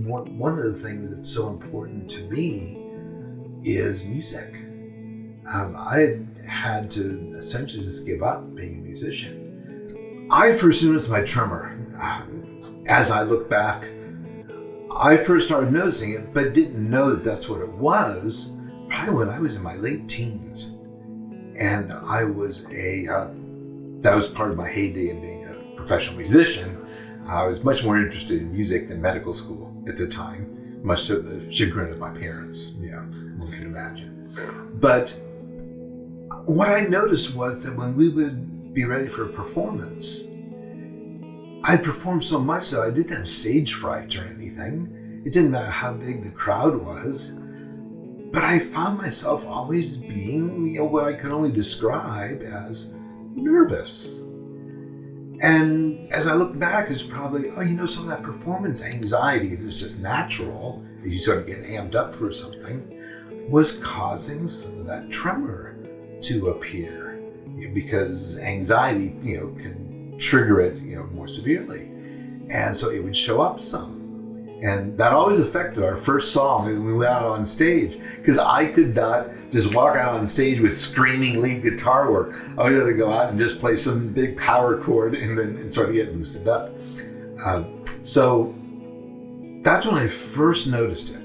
one of the things that's so important to me is music. I had to essentially just give up being a musician. I first noticed my tremor. As I look back, I first started noticing it, but didn't know that that's what it was probably when I was in my late teens. And I was that was part of my heyday of being a professional musician. I was much more interested in music than medical school at the time, much to the chagrin of my parents, one can imagine. But what I noticed was that when we would be ready for a performance, I performed so much that I didn't have stage fright or anything. It didn't matter how big the crowd was, but I found myself always being, what I could only describe as nervous. And as I look back, it's probably, some of that performance anxiety that's just natural, as you sort of get amped up for something, was causing some of that tremor to appear, because anxiety, can trigger it, more severely. And so it would show up some. And that always affected our first song when we went out on stage, because I could not just walk out on stage with screaming lead guitar work. I was going to go out and just play some big power chord and sort of get loosened up. So that's when I first noticed it.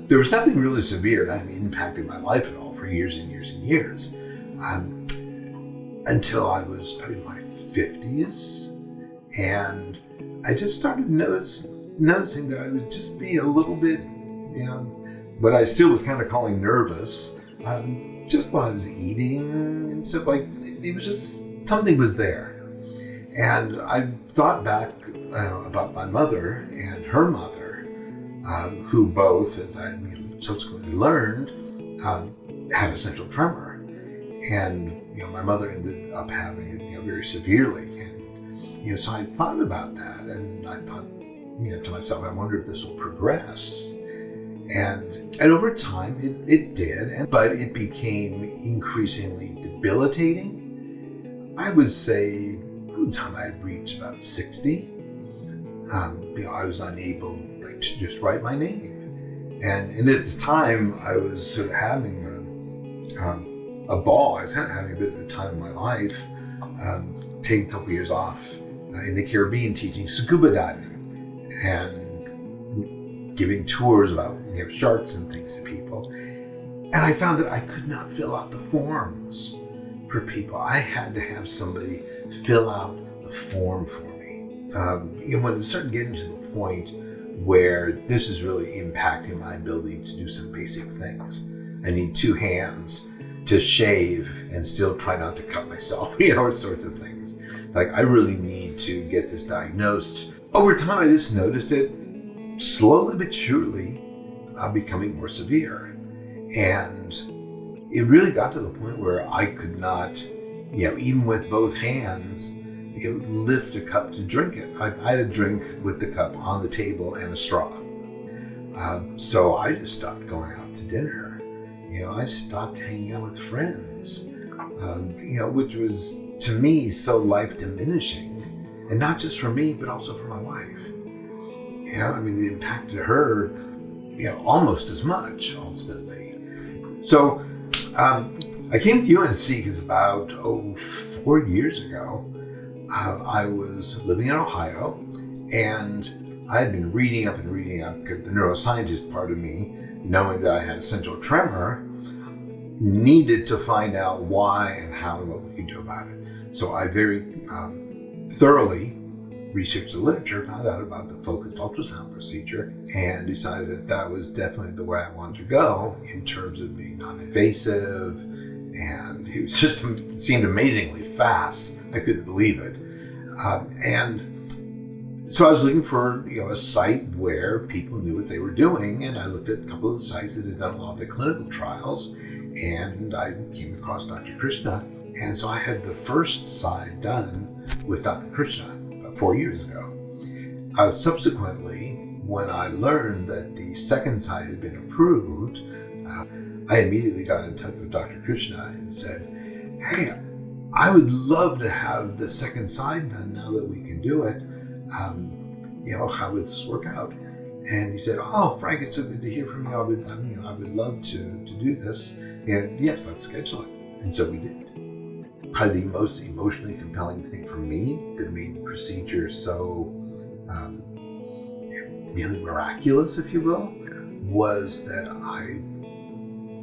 There was nothing really severe that impacted my life at all for years and years and years, until I was probably in my 50s, and I just started noticing that I would just be a little bit, what I still was kind of calling nervous, just while I was eating and stuff. Like, it was just, something was there. And I thought back about my mother and her mother, who both, as I subsequently learned, had essential tremor. And, my mother ended up having it, very severely. And, so I thought about that, and I thought, to myself, I wonder if this will progress. And over time, it did, but it became increasingly debilitating. I would say by the time I had reached about 60, I was unable to just write my name. And at the time, I was sort of having a ball. I was kind of having a bit of a time in my life, taking a couple years off in the Caribbean teaching scuba diving and giving tours about sharks and things to people. And I found that I could not fill out the forms for people. I had to have somebody fill out the form for me. When it started getting to the point where this is really impacting my ability to do some basic things. I need 2 hands to shave and still try not to cut myself, sorts of things. Like, I really need to get this diagnosed. Over time, I just noticed it slowly but surely becoming more severe. And it really got to the point where I could not, even with both hands, lift a cup to drink it. I had to drink with the cup on the table and a straw. So I just stopped going out to dinner. I stopped hanging out with friends, which was, to me, so life diminishing. And not just for me, but also for my wife. It impacted her, almost as much, ultimately. So I came to UNC because about 4 years ago, I was living in Ohio, and I had been reading up because the neuroscientist part of me, knowing that I had essential tremor, needed to find out why and how and what we could do about it. So I very thoroughly researched the literature, found out about the focused ultrasound procedure, and decided that was definitely the way I wanted to go in terms of being non-invasive. And it seemed amazingly fast. I couldn't believe it. And so I was looking for a site where people knew what they were doing, and I looked at a couple of the sites that had done a lot of the clinical trials, and I came across Dr. Krishna. And so I had the first side done with Dr. Krishna about 4 years ago. Subsequently, when I learned that the second side had been approved, I immediately got in touch with Dr. Krishna and said, hey, I would love to have the second side done now that we can do it. How would this work out? And he said, "Oh, Frank, it's so good to hear from you. I would love to do this. And yes, let's schedule it." And so we did. Probably the most emotionally compelling thing for me that made the procedure so really miraculous, if you will, was that I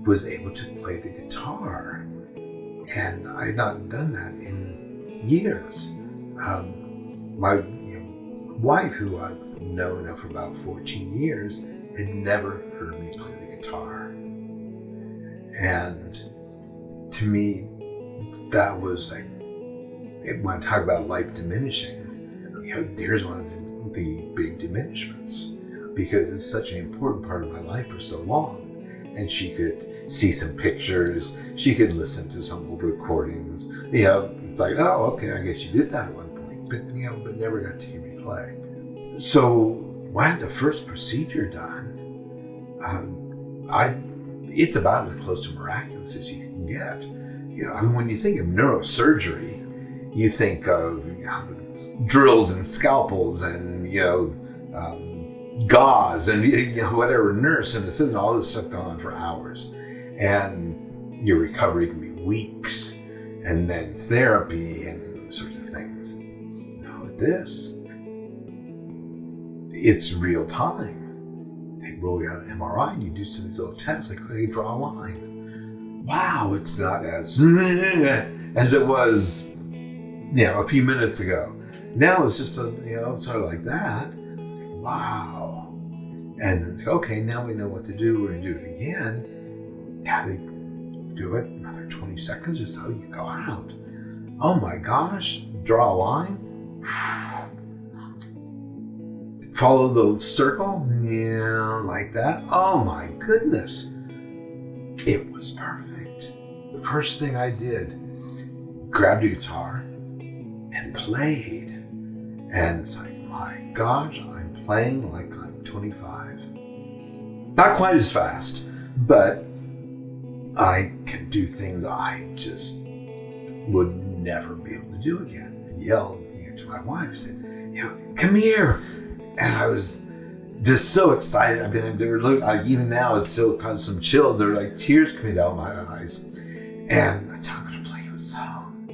was able to play the guitar. And I had not done that in years. My wife, who I've known now for about 14 years, had never heard me play the guitar. And to me, that was like, when I talk about life diminishing, there's one of the big diminishments, because it's such an important part of my life for so long. And she could see some pictures, she could listen to some old recordings. It's like, oh, okay, I guess you did that at one point, but never got to hear me play. So when I had the first procedure done, it's about as close to miraculous as you can get. When you think of neurosurgery, you think of drills and scalpels and gauze and whatever, nurse and assistant, all this stuff going on for hours, and your recovery can be weeks, and then therapy and those sorts of things. Now with this, it's real time. They roll you out an MRI and you do some of these little tests, like, you draw a line. Wow, it's not as it was, a few minutes ago. Now it's just sort of like that. Wow. And then, okay, now we know what to do. We're going to do it again. Now they do it another 20 seconds or so. You go out. Oh my gosh. Draw a line. Follow the circle. Yeah, like that. Oh my goodness. It was perfect. First thing I did, grabbed a guitar and played. And it's like, my gosh, I'm playing like I'm 25. Not quite as fast, but I can do things I just would never be able to do again. I yelled to my wife, I said, come here. And I was just so excited. Even now it's still causing some chills. There were like tears coming down my eyes. And I said, I'm going to play you a song.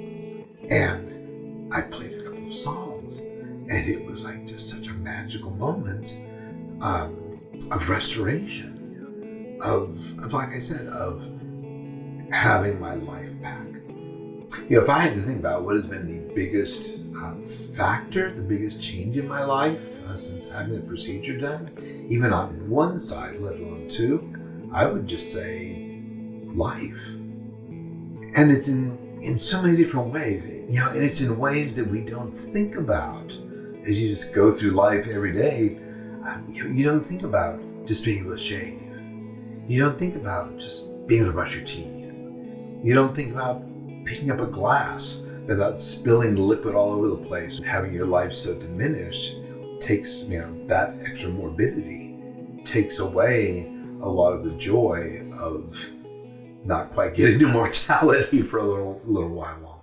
And I played a couple of songs. And it was like just such a magical moment of restoration, of like I said, of having my life back. If I had to think about what has been the biggest factor, the biggest change in my life since having the procedure done, even on one side, let alone two, I would just say life. And it's in so many different ways, and it's in ways that we don't think about. As you just go through life every day, you don't think about just being able to shave. You don't think about just being able to brush your teeth. You don't think about picking up a glass without spilling the liquid all over the place. Having your life so diminished takes, that extra morbidity takes away a lot of the joy of not quite getting to mortality for a little while longer.